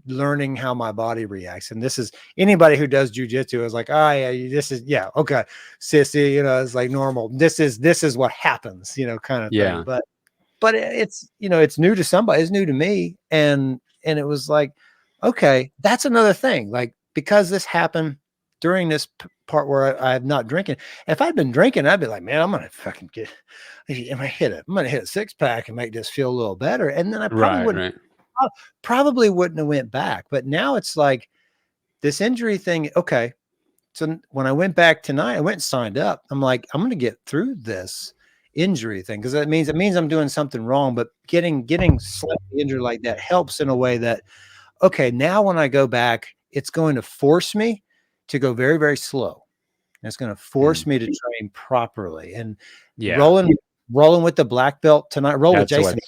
learning how my body reacts. And this is anybody who does jujitsu is like, oh yeah, okay. Sissy, it's like normal. This is what happens, kind of thing. But it's, it's new to somebody, it's new to me. And it was like, okay, that's another thing. Like, because this happened during this part where I'm not drinking. If I'd been drinking, I'd be like, man, I'm going to fucking I'm going to hit a 6-pack and make this feel a little better. And then I probably wouldn't have went back. But now it's like this injury thing. Okay. So when I went back tonight, I went and signed up. I'm like, I'm going to get through this injury thing, because it means I'm doing something wrong. But getting slightly injured like that helps in a way that, okay, now when I go back, it's going to force me to go very, very slow. And it's going to force me to train properly. And rolling with the black belt tonight. With Jason.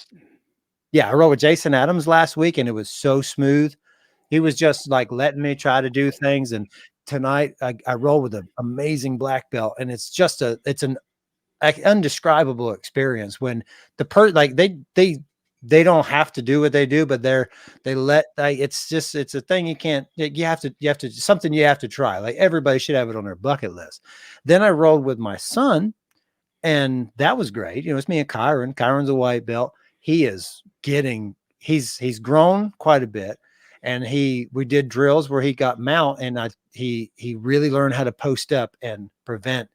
I rolled with Jason Adams last week, and it was so smooth. He was just like letting me try to do things. And tonight I roll with an amazing black belt, and it's an undescribable experience when they don't have to do what they do, but it's a thing you have to something you have to try. Like everybody should have it on their bucket list. Then I rolled with my son, and that was great. It's me and Kyron. Kyron's a white belt. He's grown quite a bit. And we did drills where he got mount, and he really learned how to post up and prevent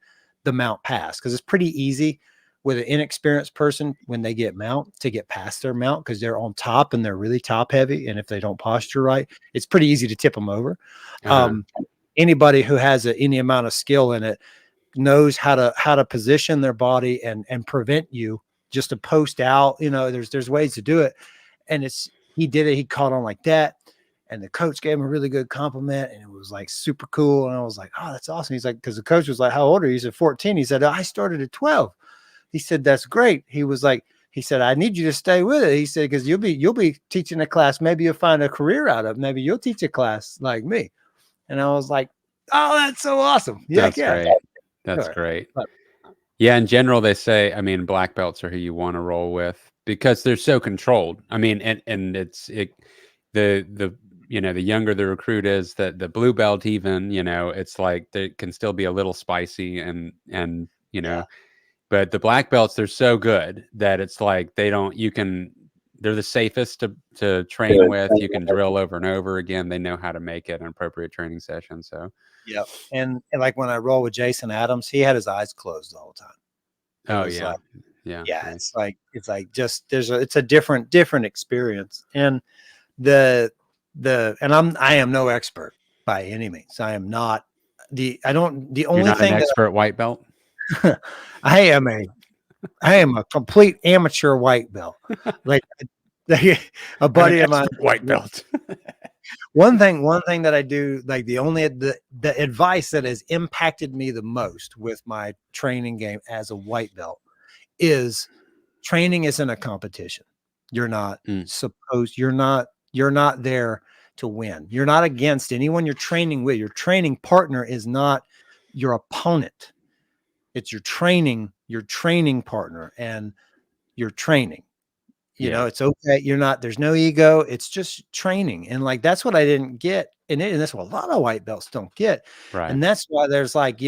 the mount pass. Cause it's pretty easy with an inexperienced person when they get mount to get past their mount, because they're on top and they're really top heavy. And if they don't posture right, it's pretty easy to tip them over. Anybody who has any amount of skill in it knows how to position their body and prevent you just to post out. There's ways to do it. And he did it. He caught on like that. And the coach gave him a really good compliment, and it was like super cool. And I was like, oh, that's awesome. He's like, because the coach was like, how old are you? He said 14. He said, I started at 12. He said, that's great. He was like, he said, I need you to stay with it. He said, because you'll be teaching a class. Maybe you'll find a career out of it. Maybe you'll teach a class like me. And I was like, oh, that's so awesome. Yeah, That's great. That's sure. great. Yeah, in general, they say, I mean, black belts are who you want to roll with because they're so controlled. I mean, and the the younger the recruit is, that the blue belt even, it's like they can still be a little spicy and but the black belts, they're so good that it's like they're the safest to train with. You can drill over and over again. They know how to make it an appropriate training session. So yeah. And like when I roll with Jason Adams, he had his eyes closed the whole time. Yeah. Nice. It's like just it's a different experience. And I am no expert by any means. I am not the only thing an expert white belt. I am a complete amateur white belt. Like a buddy of mine, white belt. One thing that I do, like the advice that has impacted me the most with my training game as a white belt is training isn't a competition. You're not you're not there to win. You're not against anyone you're training with. Your training partner is not your opponent. It's your training partner, and you're training. You know, it's okay. There's no ego. It's just training. And like, that's what I didn't get. And that's what a lot of white belts don't get. Right. And that's why there's like,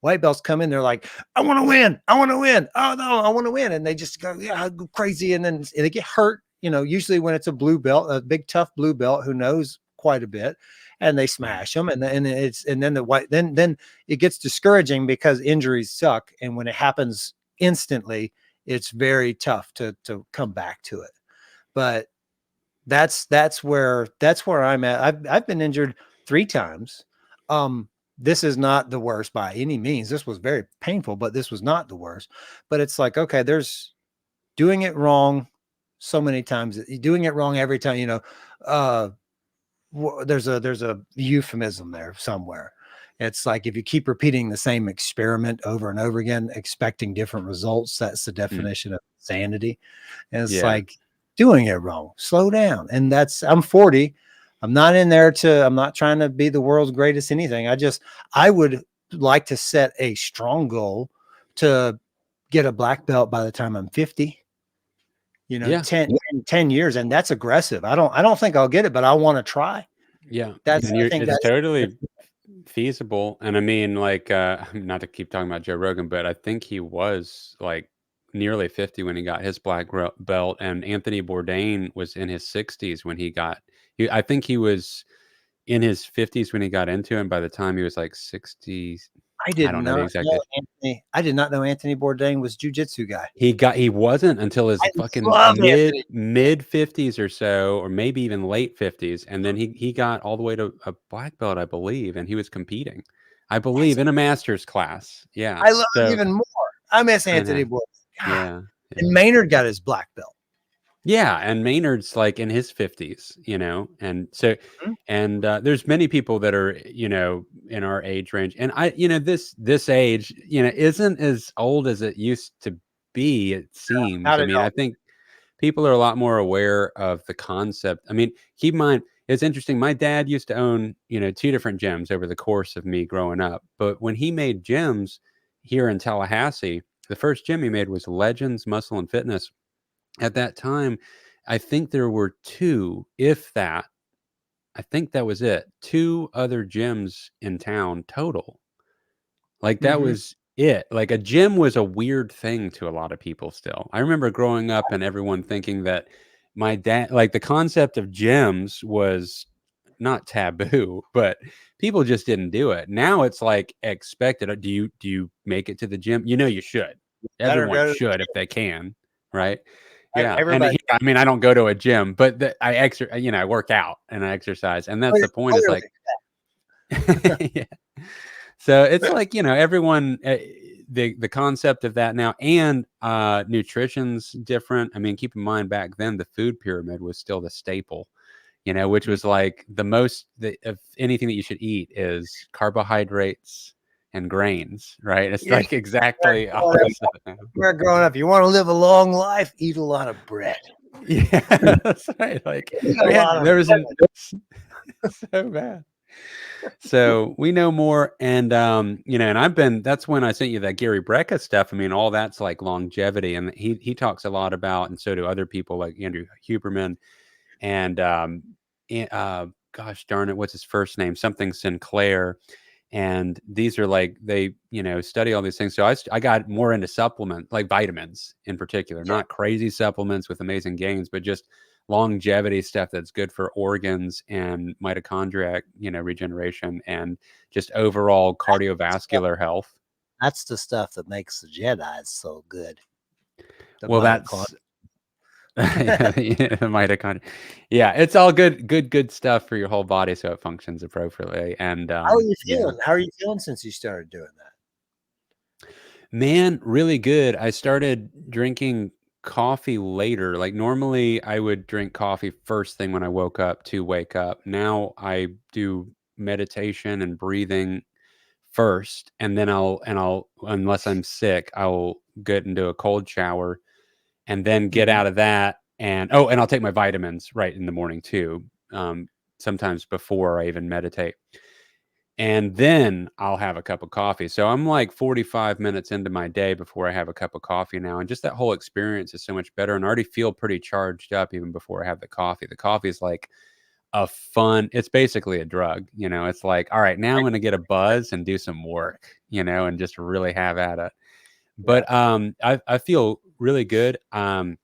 white belts come in, they're like, I want to win. I want to win. Oh no, I want to win. And they just go, yeah, go crazy. And then they get hurt, usually when it's a blue belt, a big, tough blue belt who knows quite a bit, and they smash them. And then then it gets discouraging because injuries suck. And when it happens instantly, it's very tough to come back to it. But that's where I'm at. I've been injured 3 times. This is not the worst by any means. This was very painful, but this was not the worst. But it's like, okay, there's doing it wrong so many times, doing it wrong every time, there's a euphemism there somewhere. It's like, if you keep repeating the same experiment over and over again, expecting different results, that's the definition of insanity. And it's like doing it wrong. Slow down. And I'm 40. I'm not trying to be the world's greatest anything. I would like to set a strong goal to get a black belt by the time I'm 50. 10 years. And that's aggressive. I don't think I'll get it, but I want to try. Yeah. It's totally feasible. And I mean, like, not to keep talking about Joe Rogan, but I think he was like nearly 50 when he got his black belt, and Anthony Bourdain was in his 60s when I think he was in his 50s when he got into it, and by the time he was like 60, I did not know Anthony Bourdain was jiu-jitsu guy. He wasn't until his fucking mid 50s or so, or maybe even late 50s, and then he got all the way to a black belt, I believe, and he was competing, I believe, in a master's class. Yeah, I love him even more. I miss Anthony Bourdain. Yeah. And Maynard got his black belt. Yeah, and Maynard's like in his 50s, and so, and there's many people that are, in our age range, and this age, isn't as old as it used to be. It seems. I mean, I think people are a lot more aware of the concept. I mean, keep in mind, it's interesting. My dad used to own, 2 different gyms over the course of me growing up, but when he made gyms here in Tallahassee, the first gym he made was Legends Muscle and Fitness. At that time, I think there were 2, if that. I think that was it. 2 other gyms in town total. Like, that was it. Like, a gym was a weird thing to a lot of people still. I remember growing up and everyone thinking that my dad, like, the concept of gyms was not taboo, but people just didn't do it. Now it's like expected. Do you make it to the gym? You should. Everyone should if they can, right? Yeah. Everybody. And I mean, I don't go to a gym, but I work out and I exercise. And that's the point, is like, yeah. So it's like, everyone, the concept of that now, and nutrition's different. I mean, keep in mind, back then the food pyramid was still the staple. which was like the most of anything that you should eat is carbohydrates and grains, right? It's like exactly opposite. We're growing up. You want to live a long life, eat a lot of bread. Yeah, that's right. Like, man, there was so bad. So we know more, and and that's when I sent you that Gary Brecka stuff. I mean, all that's like longevity, and he talks a lot about, and so do other people like Andrew Huberman, and gosh darn it, what's his first name? Something Sinclair. And these are like, they, study all these things. So I got more into supplement, like vitamins in particular, not crazy supplements with amazing gains, but just longevity stuff that's good for organs and mitochondrial, regeneration and just overall cardiovascular health. That's the stuff that makes the Jedi so good. Well, that's the mitochondria. Yeah, it's all good stuff for your whole body, so it functions appropriately. And how are you feeling? How are you feeling since you started doing that? Man, really good. I started drinking coffee later. Like normally I would drink coffee first thing when I woke up to wake up. Now I do meditation and breathing first, and then I'll unless I'm sick, I'll get into a cold shower and then get out of that, and I'll take my vitamins right in the morning too. Sometimes before I even meditate. And then I'll have a cup of coffee. So I'm like 45 minutes into my day before I have a cup of coffee now. And just that whole experience is so much better. And I already feel pretty charged up even before I have the coffee. The coffee is like it's basically a drug. It's like, all right, now I'm going to get a buzz and do some work, and just really have at it. But I feel really good. I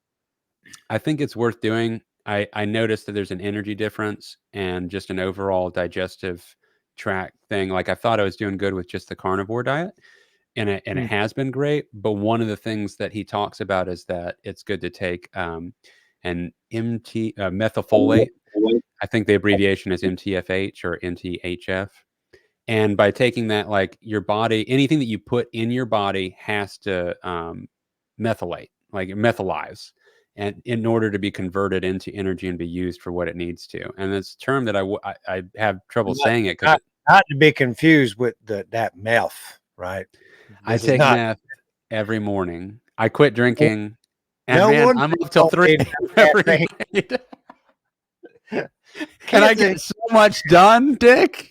think it's worth doing. I noticed that there's an energy difference and just an overall digestive tract thing. Like I thought I was doing good with just the carnivore diet, and it has been great. But one of the things that he talks about is that it's good to take an methylfolate. I think the abbreviation is MTFH or MTHF. And by taking that, like your body, anything that you put in your body has to methylate, like methylize, and in order to be converted into energy and be used for what it needs to. And it's a term that I have trouble saying it because not to be confused with that meth, right? I take meth every morning. I quit drinking, and I'm up till 3 every night. Can I get so much done, Dick?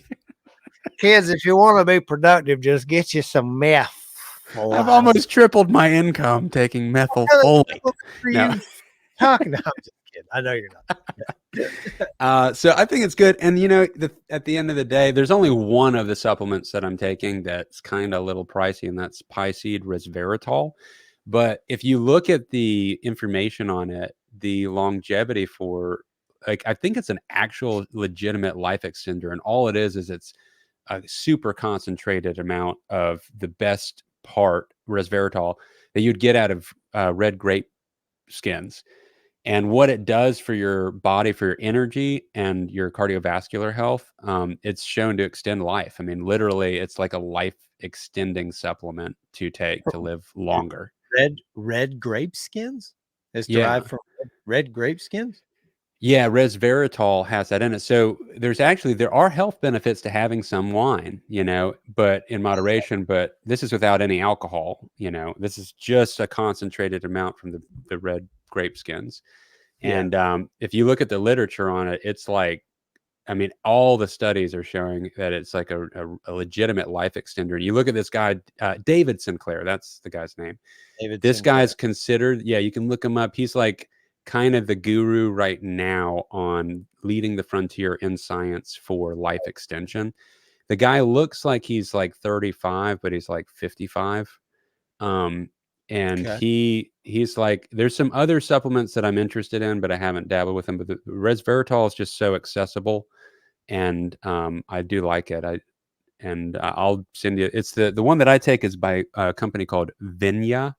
Kids, if you want to be productive, just get you some meth. I've almost tripled my income taking methylfolate. No. Talking, I'm just kidding. I know you're not. So I think it's good. And at the end of the day, there's only one of the supplements that I'm taking that's kind of a little pricey, and that's pea seed resveratrol. But if you look at the information on it, the longevity for, like, I think it's an actual legitimate life extender, and all it is it's a super concentrated amount of the best part resveratrol that you'd get out of red grape skins. And what it does for your body, for your energy and your cardiovascular health, it's shown to extend life. I mean, literally, it's like a life extending supplement to take to live longer. Red grape skins is derived from red grape skins? Yeah, resveratrol has that in it. So there are health benefits to having some wine, but in moderation. But this is without any alcohol. This is just a concentrated amount from the red grape skins. And if you look at the literature on it, it's like, I mean, all the studies are showing that it's like a legitimate life extender. You look at this guy, David Sinclair, that's the guy's name. This guy's considered, you can look him up. He's like kind of the guru right now on leading the frontier in science for life extension. The guy looks like he's like 35, but he's like 55. And he's like, there's some other supplements that I'm interested in, but I haven't dabbled with them. But the resveratrol is just so accessible, and I do like it. I'll send you. It's the one that I take is by a company called Vinya.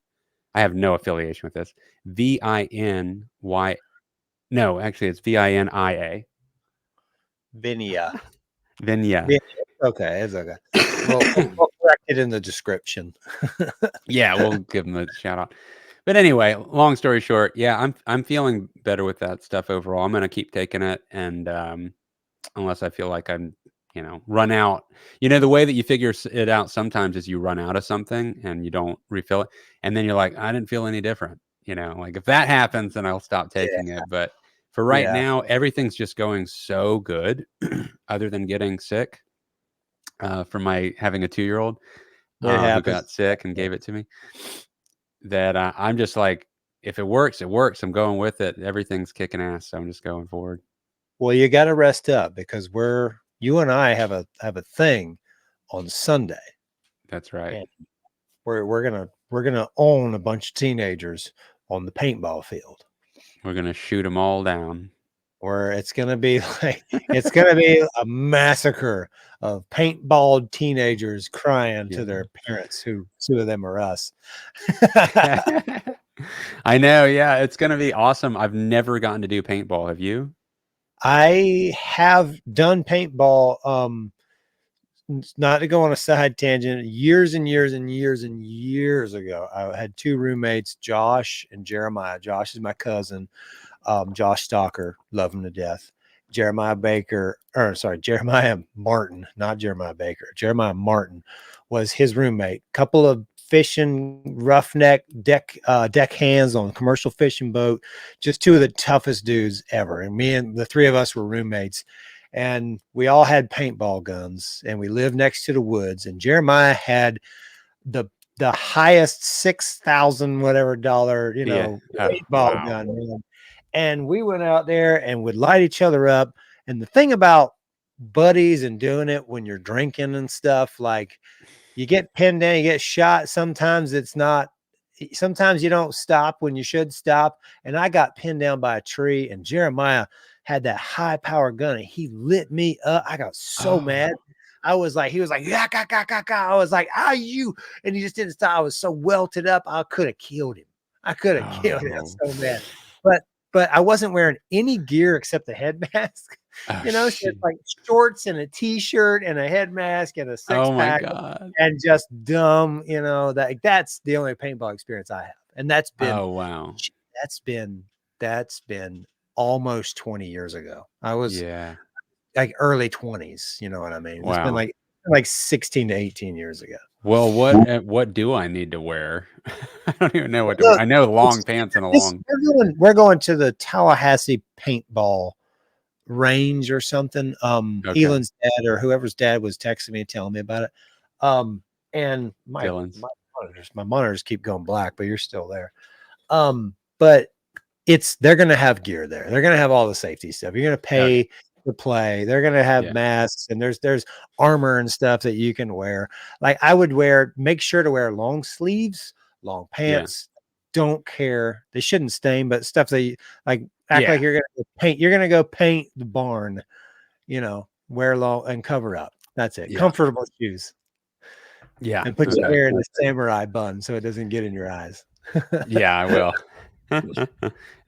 I have no affiliation with this. VINY. No, actually, it's VINIA. Vinya. Vinya. Okay, it's okay. We'll correct it in the description. Yeah, we'll give them a shout out. But anyway, long story short, yeah, I'm feeling better with that stuff overall. I'm gonna keep taking it, and unless I feel like I'm, run out. The way that you figure it out sometimes is you run out of something and you don't refill it, and then you're like, I didn't feel any different. Like if that happens, then I'll stop taking it. But for right Yeah. now, everything's just going so good, other than getting sick from my having a 2-year-old It who happens. got sick and gave it to me. That I'm just like, if it works, it works. I'm going with it. Everything's kicking ass, so I'm just going forward. Well, you got to rest up because you and I have a thing on Sunday. That's right. And we're gonna own a bunch of teenagers on the paintball field. We're gonna shoot them all down. Where it's gonna be a massacre of paintball teenagers crying to their parents, who 2 of them are us. I know, yeah, it's gonna be awesome. I've never gotten to do paintball. Have you? I have done paintball. Not to go on a side tangent, years and years and years and years ago, I had 2 roommates, Josh and Jeremiah. Josh is my cousin. Josh Stalker, love him to death. Jeremiah Martin, not Jeremiah Baker. Jeremiah Martin was his roommate. Couple of fishing roughneck deck hands on a commercial fishing boat. Just 2 of the toughest dudes ever. And me and the 3 of us were roommates. And we all had paintball guns, and we lived next to the woods. And Jeremiah had the highest $6,000 whatever dollar, paintball gun, man. And we went out there and would light each other up. And the thing about buddies and doing it when you're drinking and stuff, like you get pinned down, you get shot. Sometimes you don't stop when you should stop. And I got pinned down by a tree, and Jeremiah had that high power gun, and he lit me up. I got so mad. He was like, yeah, I was like, you, and he just didn't stop. I was so welted up. I could have killed him. Killed him so mad. But I wasn't wearing any gear except the head mask. So it's like shorts and a t-shirt and a head mask and a six-pack and just dumb, that's the only paintball experience I have. And that's been that's been almost 20 years ago. I was like early 20s, you know what I mean? Wow. It's been like 16 to 18 years ago. Well, what do I need to wear? I don't even know what to wear. I know long pants and a long. We're going to the Tallahassee paintball range or something. Elon's dad or whoever's dad was texting me and telling me about it. And my monitors keep going black, but you're still there. But they're going to have gear there. They're going to have all the safety stuff. You're going to pay to play. They're going to have masks, and there's armor and stuff that you can wear. Like I would make sure to wear long sleeves, long pants. Don't care. They shouldn't stain, but stuff that you like act like you're going to paint. You're going to go paint the barn, wear long and cover up. That's it. Comfortable shoes. Yeah. And put your hair in a samurai bun so it doesn't get in your eyes. Yeah, I will.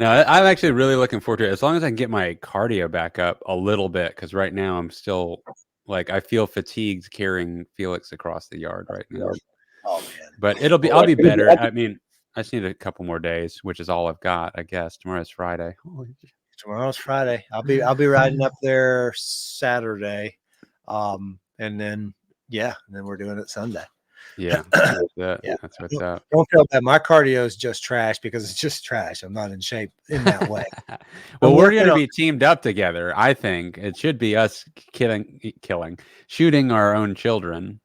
No, I'm actually really looking forward to it. As long as I can get my cardio back up a little bit, because right now I'm still I feel fatigued carrying Felix across the yard right now. Oh man! But I'll be better. I mean, I just need a couple more days, which is all I've got, I guess. Tomorrow's Friday. Tomorrow's Friday. I'll be riding up there Saturday, and then we're doing it Sunday. Yeah, that's what's up. Don't feel bad. My cardio is just trash because it's just trash. I'm not in shape in that way. Well, we're going to be teamed up together. I think it should be us shooting our own children.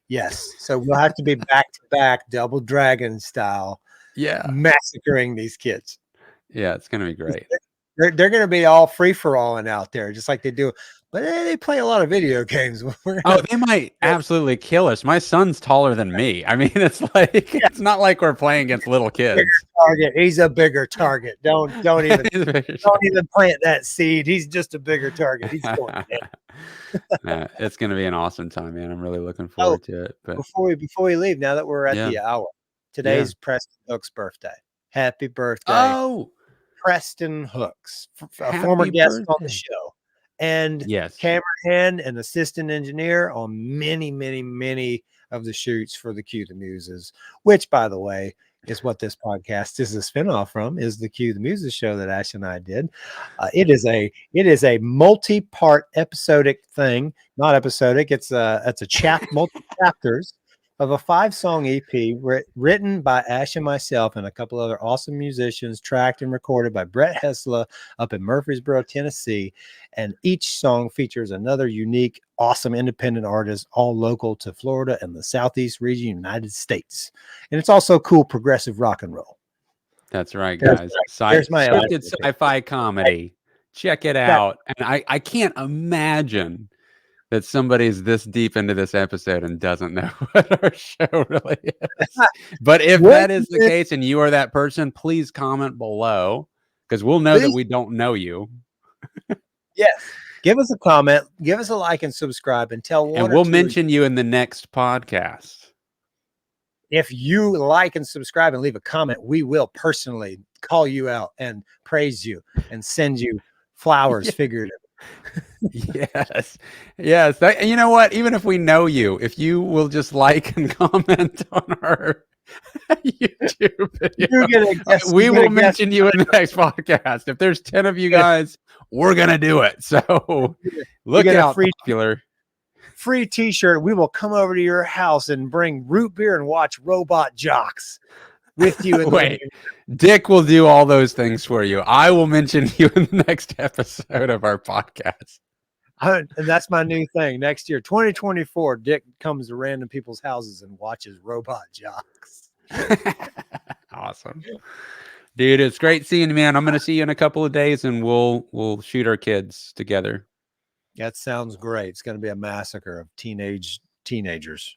Yes. So we'll have to be back to back, double dragon style. Yeah, massacring these kids. Yeah, it's going to be great. They're going to be all free for alling out there, just like they do. But they play a lot of video games. They might absolutely kill us. My son's taller than me. I mean, it's it's not like we're playing against little kids. Target. He's a bigger target. Don't even plant that seed. He's just a bigger target. He's going it's going to be an awesome time, man. I'm really looking forward to it. But before we leave, now that we're at the hour, today's Preston Hook's birthday. Happy birthday! Oh, Preston Hooks, a former guest on the show. And cameraman and assistant engineer on many, many, many of the shoots for the Cue the Muses, which, by the way, is what this podcast is a spinoff from, is the Cue the Muses show that Ash and I did. It is a multi-part episodic thing, not episodic. It's a multi chapters of a 5-song EP written by Ash and myself and a couple other awesome musicians, tracked and recorded by Brett Hessler up in Murfreesboro, Tennessee. And each song features another unique, awesome independent artist, all local to Florida and the Southeast region, United States. And it's also cool progressive rock and roll. That's right, guys. Here's my scripted sci-fi comedy. Check it out. And I can't imagine that somebody's this deep into this episode and doesn't know what our show really is. But if that is the case and you are that person, please comment below, because we'll know that we don't know you. Yes. Give us a comment, give us a like and subscribe, and tell one. And we'll mention you in the next podcast. If you like and subscribe and leave a comment, we will personally call you out and praise you and send you flowers, figuratively. Yes. You know what? Even if we know you, if you will just like and comment on our YouTube video, we will mention you in the next podcast. If there's 10 of you guys, we're gonna do it. So look out, popular. Free t-shirt. We will come over to your house and bring root beer and watch Robot Jocks with you. Wait, Dick will do all those things for you. I will mention you in the next episode of our podcast. And that's my new thing. Next year, 2024, Dick comes to random people's houses and watches Robot Jocks. Awesome. Dude, it's great seeing you, man. I'm going to see you in a couple of days and we'll shoot our kids together. That sounds great. It's going to be a massacre of teenagers.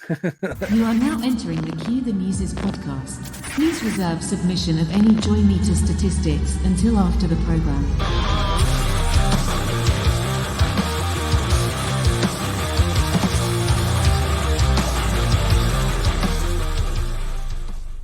You are now entering the Cue the Muses podcast. Please reserve submission of any joy meter statistics until after the program.